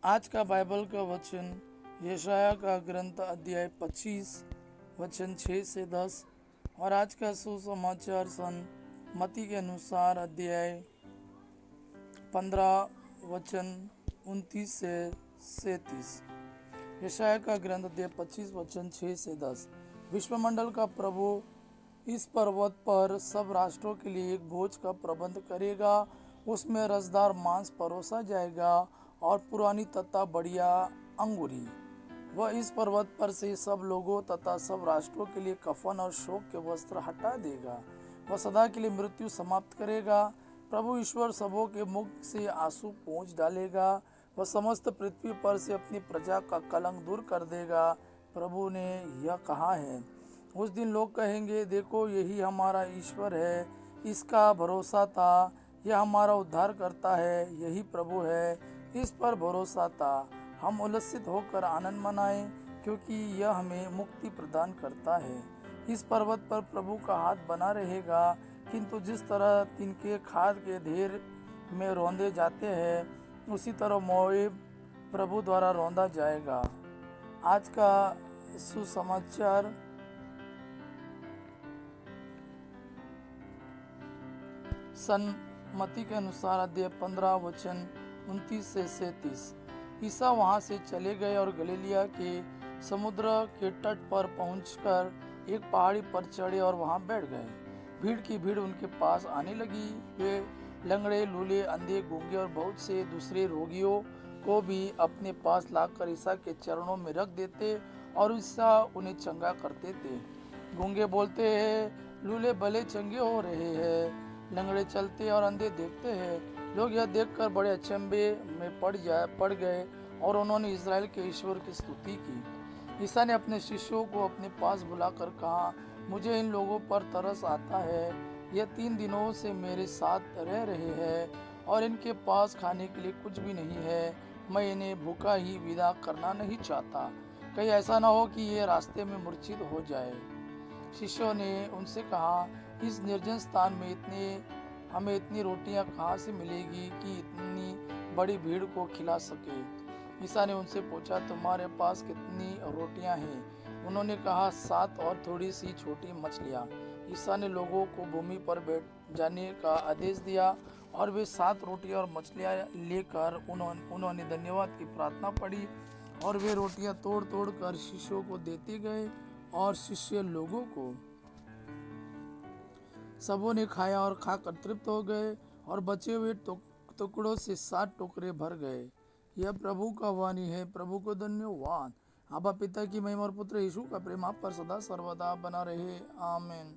आज का बाइबल का वचन यशाया का ग्रंथ अध्याय 25 वचन 6 से 10 और आज का सुसमाचार सन मत्ती के अनुसार अध्याय 15 वचन 29 से 37। यशाया का ग्रंथ अध्याय 25 वचन 6 से 10। विश्वमंडल का प्रभु इस पर्वत पर सब राष्ट्रों के लिए एक भोज का प्रबंध करेगा। उसमें रसदार मांस परोसा जाएगा और पुरानी तथा बढ़िया अंगूरी। वह इस पर्वत पर से सब लोगों तथा सब राष्ट्रों के लिए कफन और शोक के वस्त्र हटा देगा। वह सदा के लिए मृत्यु समाप्त करेगा। प्रभु ईश्वर सबों के मुख से आंसू पोंछ डालेगा। वह समस्त पृथ्वी पर से अपनी प्रजा का कलंक दूर कर देगा। प्रभु ने यह कहा है। उस दिन लोग कहेंगे, देखो यही हमारा ईश्वर है, इसका भरोसा था। यह हमारा उद्धार करता है, यही प्रभु है, इस पर भरोसा था। हम उल्लसित होकर आनंद मनाएं, क्योंकि यह हमें मुक्ति प्रदान करता है। इस पर्वत पर प्रभु का हाथ बना रहेगा, किंतु जिस तरह तिनके खाद के ढेर में रौंदे जाते हैं, उसी तरह मोआब प्रभु द्वारा रौंदा जाएगा। आज का सुसमाचार सन मत्ती के अनुसार अध्याय 15 वचन 29 से 37। ईसा वहां से चले गए और गलीलिया के समुद्र के तट पर पहुंचकर एक पहाड़ी पर चढ़े और वहां बैठ गए। भीड़ की भीड़ उनके पास आने लगी। वे लंगड़े, लूले, अंधे, गूंगे और बहुत से दूसरे रोगियों को भी अपने पास लाकर ईसा के चरणों में रख देते और ईसा उन्हें चंगा करते थे। गूंगे बोलते हैं, लूले भले चंगे हो रहे हैं, लंगड़े चलते और अंधे देखते हैं। लोग यह देखकर बड़े अचंभे में पड़ गए और उन्होंने इज़राइल के ईश्वर की स्तुति की। ईसा ने अपने शिष्यों को अपने पास बुलाकर कहा, मुझे इन लोगों पर तरस आता है। यह 3 दिनों से मेरे साथ रह रहे हैं और इनके पास खाने के लिए कुछ भी नहीं है। मैं इन्हें भूखा ही विदा करना नहीं चाहता, कहीं ऐसा ना हो कि ये रास्ते में मूर्छित हो जाए। शिष्यों ने उनसे कहा, इस निर्जन स्थान में हमें इतनी रोटियां कहाँ से मिलेगी कि इतनी बड़ी भीड़ को खिला सके। ईसा ने उनसे पूछा, तुम्हारे पास कितनी रोटियां हैं? उन्होंने कहा, 7 और थोड़ी सी छोटी मछलियां। ईसा ने लोगों को भूमि पर बैठ जाने का आदेश दिया और वे 7 रोटियां और मछलियां लेकर उन्होंने धन्यवाद की प्रार्थना पढ़ी और वे रोटियां तोड़ तोड़ कर शिष्यों को देते गए और शिष्य लोगों को। सबों ने खाया और खाकर तृप्त हो गए और बचे हुए टुकड़ों से 7 टोकरे भर गए। यह प्रभु का वाणी है। प्रभु को धन्यवाद। आबा पिता की महिमा और पुत्र यीशु का प्रेम आप पर सदा सर्वदा बना रहे। आमीन।